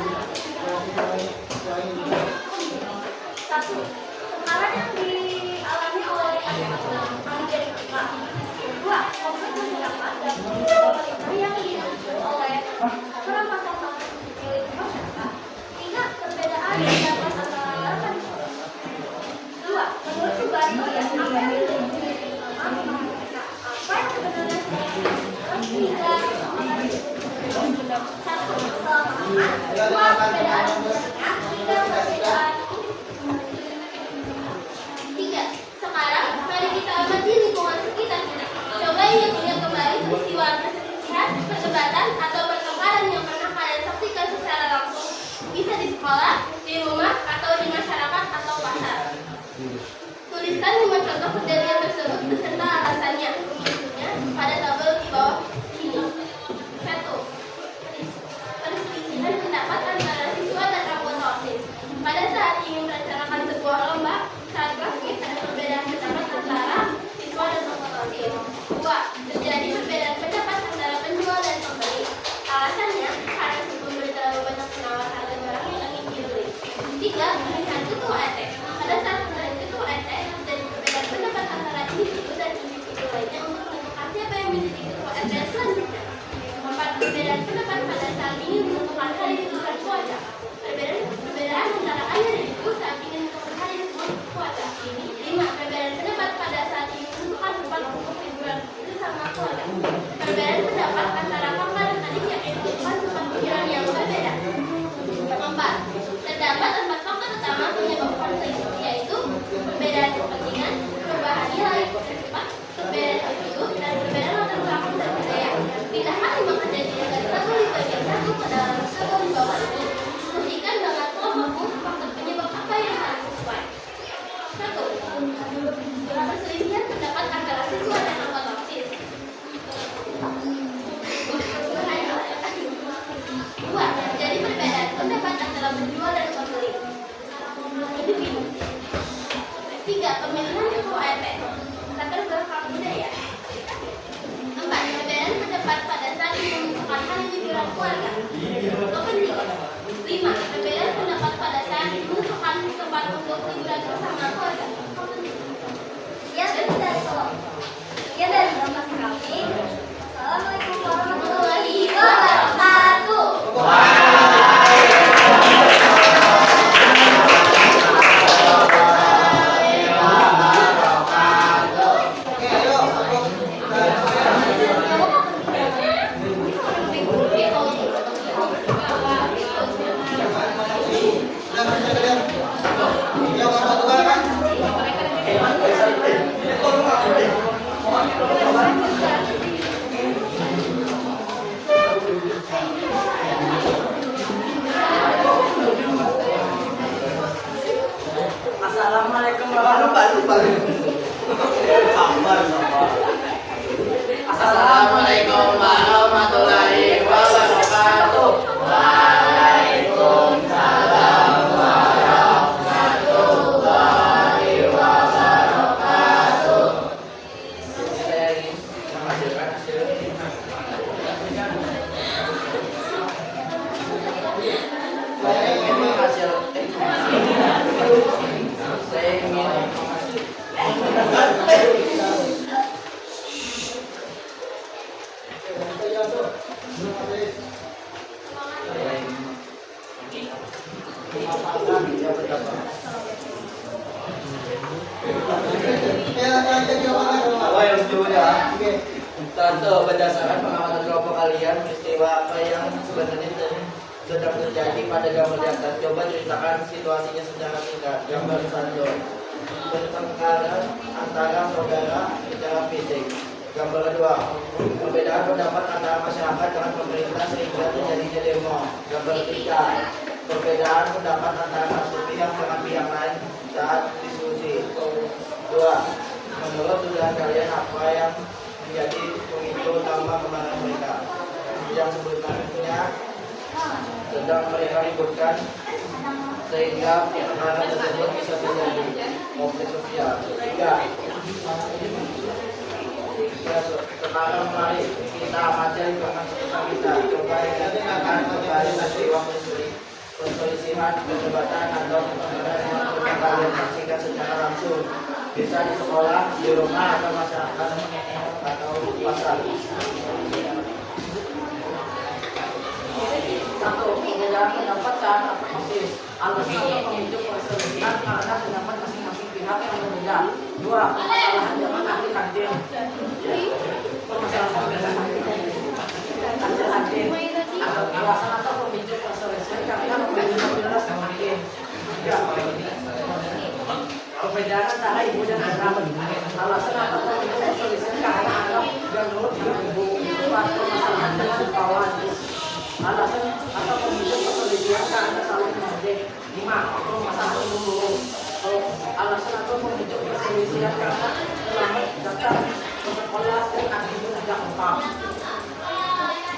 satu, kemarahan yang dialami oleh anak-anak kami dari kita. Dua, konflik masyarakat dan pemerintah yang dipicu oleh perampasan milik masyarakat. Tiga, perbedaan yang dapat antara rekan. Dua, menurut pribadi kalian, apa yang menjadi mereka? Apa yang sebenarnya tiga, satu, keselamatan. Dua, perbedaan sebenarnya. Tiga, perbedaan. Tiga, sekarang mari kita amati lingkungan sekitar kita. Coba ingat kembali peristiwa perselisihan, perdebatan, atau pertengkaran yang pernah kalian saksikan secara langsung. Bisa di sekolah, di rumah, atau di masyarakat atau pasar. Tuliskan 5 contoh kejadian tersebut beserta alasannya. Berikutnya pada tabel di bawah ini. 1. Perselisihan pendapat antara siswa dan anggota OSIS. Pada saat ingin merencanakan sebuah lomba, saat kelas kita ada perbedaan pendapat antara siswa dan anggota OSIS. 2. Terjadi perbedaan pendapat antara penjual dan pembeli. Alasannya karena si pembeli terlalu banyak menawar harga barang yang ingin dibeli. 3. Pemilihan ketua RT. Pada saat pemilihan ketua RT terjadi perbedaan pendapat antara individu dan individu lainnya untuk menentukan siapa yang menjadi ketua RT selanjutnya. 4. Perbedaan pendapat pada saat ingin menentukan hari liburan puasa. Perbedaan antara ayah dan ibu saat ingin menentukan hari liburan puasa. 5. Perbedaan pendapat pada saat ingin menentukan tempat untuk liburan bersama keluarga. Perbedaan pendapat antara kakak dan adik yang ingin menentukan tempat pikiran yang berbeda. 4. Terdapat 4 faktor utama penyebab konflik, yaitu perbedaan kepentingan, perubahan nilai, cepat, perbedaan individu, dan perbedaan latar belakang dan budaya. Pindahkan 5 kejadian dari tabel di bagian 1 ke dalam tabel di bawah ini. Diskusikan dengan kelompokmu faktor penyebab apa yang paling sesuai. 1. Perselisihan pendapat antara siswa dan anggota OSIS. 2. Terjadi perbedaan pendapat antara penjual dan pembeli. Individu. 3. Pemilihan ketua RT. Latar belakang budaya. 4. Perbedaan pendapat pada saat menentukan hari liburan keluarga. Kepentingan. 5. Perbedaan pendapat pada saat menentukan tempat untuk liburan bersama keluarga. Sekian dari kelompok kami. Assalamualaikum warahmatullahi wabarakatuh. Oke, ayo. Sudah bisa kalian? Ya, Bapak Tuhan kan? Assalamualaikum warahmatullahi wabarakatuh. Assalamualaikum warahmatullahi wabarakatuh. Waalaikumsalam warahmatullahi wabarakatuh. Satu, berdasarkan pengamatan kelompok kalian, peristiwa apa yang sebenarnya sedang terjadi pada gambar di atas? Coba ceritakan situasinya secara singkat. Gambar 1, pertengkaran antara saudara secara fisik. Gambar 2, perbedaan pendapat antara masyarakat dengan pemerintah sehingga terjadinya demo. Gambar 3, perbedaan pendapat antara satu pihak dengan pihak lain saat diskusi. 2, menurut dugaan kalian apa yang menjadi pemicu utama kemarahan mereka? Yang sebenarnya sedang mereka ributkan sehingga perkara tersebut bisa terjadi. Sekarang mari kita pelajari dengan kita. Coba dengarkan kembali peristiwa perselisihan, perdebatan atau pertengkaran yang kalian saksikan secara langsung. Bisa di sekolah, di rumah, atau masyarakat atau pasar. Satu, perbedaan pendapat saat otomatis. Alasan atau pemicu perselisihan karena pendapat masing-masing pihak yang berbeda. Dua, permasalahan zaman ahli kantin. Permasalahan kantin. Alasan atau pemicu perselisihan karena pembedaan jelas dan makin. Tiga, perbedaan antara ibu dan anak. Alasan atau pemicu perselisihan karena anak dan nurut dengan ibu. Empat, permasalahan dengan kawan. Alasan atau pemicu perselisihan karena saling mengejek. 5. Permasalahan guru. Alasan atau pemicu perselisihan karena terlambat datang ke sekolah dan akhirnya tidak lengkap.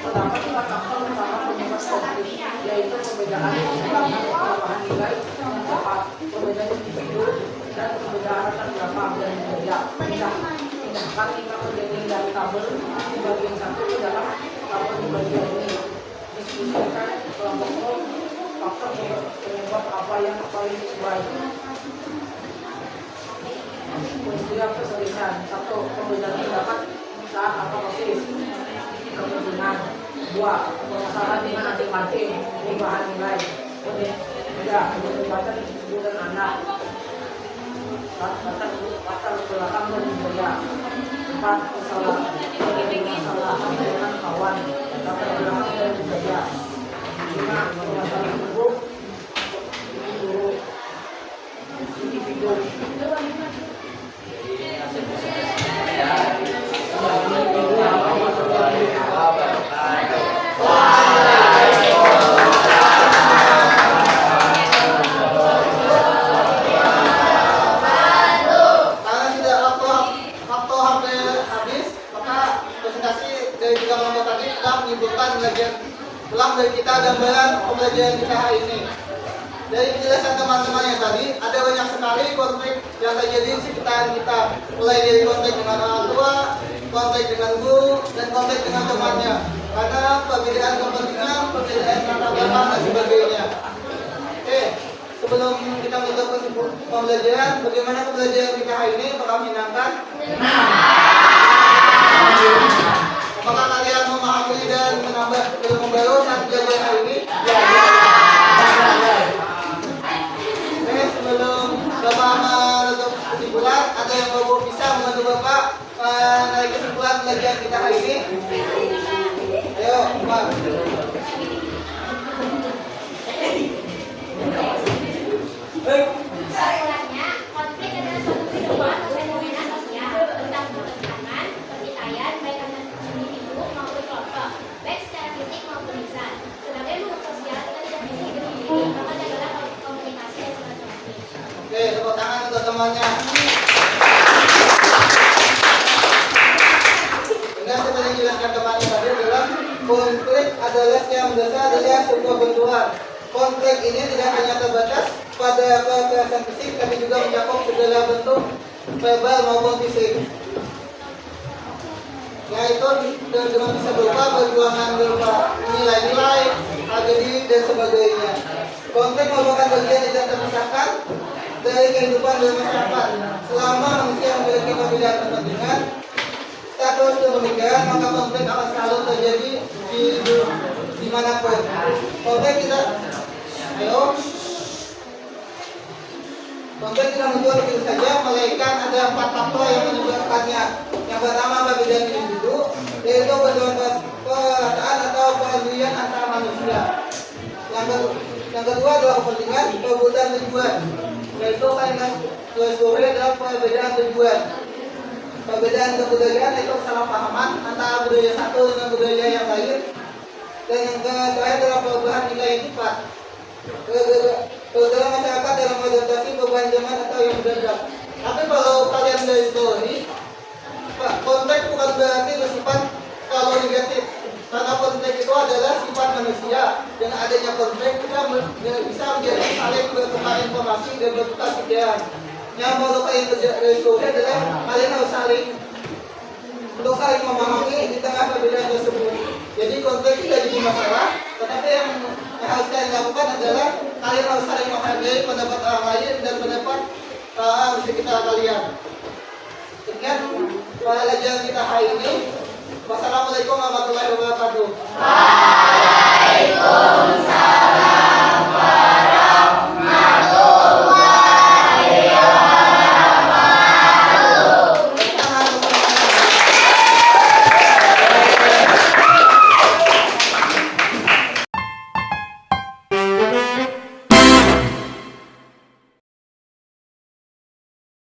Terdapat 4 faktor utama penyebab konflik, yaitu perbedaan penambahan nilai yang cepat, perbedaan individu, dan perbedaan latar belakang dan budaya. Pindahkan 5 perjanjian dari tabel di bagian 1 ke dalam tabel di bagian ini. Diskusikan kelompok faktor penyebab apa yang paling baik. Peristiwa perselisihan. 1. Perbedaan pendapat saat otomatis. Kepentingan. 2. Permasalahan dengan masing-masing, perubahan nilai. 3. Perdebatan ibu dan anak. Latar belakang dan budaya. 4. Permasalahan dengan kawan. Latar belakang dan budaya. 5. Permasalahan guru, individu. Ulang dari kita gambaran pembelajaran kita hari ini. Dari penjelasan teman-teman yang tadi, ada banyak sekali konflik yang terjadi di sekitar kita. Mulai dari konflik dengan orang tua, konflik dengan guru, dan konflik dengan temannya. Karena perbedaan kepentingan, perbedaan latar belakang, dan sebagainya. Oke, sebelum kita menutup pembelajaran, bagaimana pembelajaran kita hari ini? Apakah menyenangkan? Apakah kalian memahami dan menambah ilmu baru saat belajar hari ini? Oke, sebelum Bapak menutup kesimpulan, ada yang mau bisa membantu Bapak menarik kesimpulan belajar kita hari ini? Ayo, Pak. Kesimpulannya, konflik adalah suatu peristiwa atau fenomena sosial tentang pertentangan, pertikaian, baik antar individu maupun kelompok, baik secara fisik maupun lisan. Sebagai makhluk sosial, kita tidak bisa hidup sendiri, maka adalah komunikasi dan silaturahmi. Oke, tepuk tangan untuk temannya. Dengan seperti yang dijelaskan temannya tadi adalah konflik adalah yang dasar adalah sebuah benturan. Konflik ini tidak hanya terbatas pada kekerasan fisik, tapi juga mencakup segala bentuk verbal maupun fisik. Yaitu dengan bisa berupa perjuangan berupa nilai-nilai, tragedi dan sebagainya. Konflik merupakan bagian tidak terpisahkan dari kehidupan bermasyarakat. Selama manusia memiliki perbedaan kepentingan, status demikian, maka konflik akan selalu terjadi di manapun. Konflik tidak, ayo. Konflik tidak muncul begitu saja, melainkan ada 4 faktor yang menyebabkannya. Yang pertama, perbedaan individu, yaitu perbedaan perasaan atau perbedaan antara manusia. Yang kedua adalah kepentingan, perebutan tujuan, yaitu karena teori adalah perbedaan tujuan. Perbedaan kebudayaan yaitu kesalahpahaman antara budaya satu dengan budaya yang lain. Dan yang terakhir adalah perubahan nilai sifat. Terutama masyarakat dalam mengadaptasi perubahan zaman atau yang mendadak. Tapi kalau kalian dari teori, konflik bukan berarti bersifat kalau negatif. Karena konflik itu adalah sifat manusia. Dengan adanya konflik kita bisa menjadi saling bertukar informasi dan bertukar pikiran. Yang baru kayo resolusi adalah kalian harus saling untuk saling memahami di tengah perbedaan tersebut. Jadi konflik tidak jadi masalah, tetapi yang harus kalian lakukan adalah kalian harus saling menghargai pendapat orang lain dan pendapat di sekitar kalian. Sekian pelajaran kita hari ini. Wassalamualaikum warahmatullahi wabarakatuh. Waalaikumsalam.